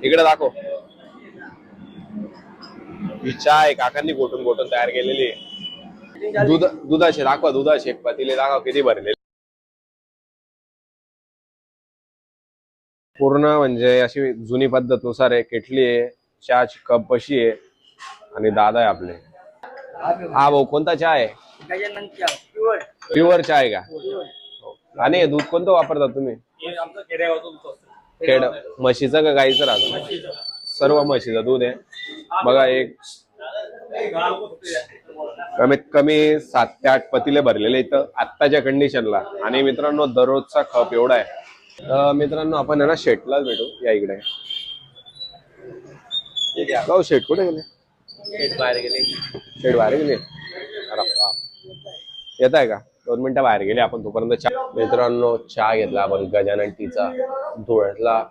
इकडे दाखव. ही चहा आहे काकांनी गोटून गोटून तयार केलेली आहे. दुधाचे दाखवा, दुधाचे पतीले दाखवा किती भरलेले. पूर्ण म्हणजे अशी जुनी पद्धतनुसार आहे. केटली आहे, चहाची कप अशी आहे आणि दादा आहे आपले. हा भाऊ कोणता चहा आहे? प्युअर चहा आहे का? आणि दूध कोणतं वापरता तुम्ही? खेड म्हशीचं का गाईचं राहतं? सर्व म्हशीचं दूध आहे बघा. एक कमीत कमी 7 ते 8 पतीले भरलेले इथं आत्ताच्या कंडिशनला. आणि मित्रांनो दररोजचा खप एवढा आहे. मित्रांनो आपण आहे ना शेटलाच भेटू. या इकडे जाऊ. शेट कुठे गेले? शेट बाहेर गेले. येत आहे का? 2 मिनिटं बाहेर गेले आपण. तोपर्यंत चहा. मित्रांनो चहा घेतला आपण गजानन टीचा धुळ्यातला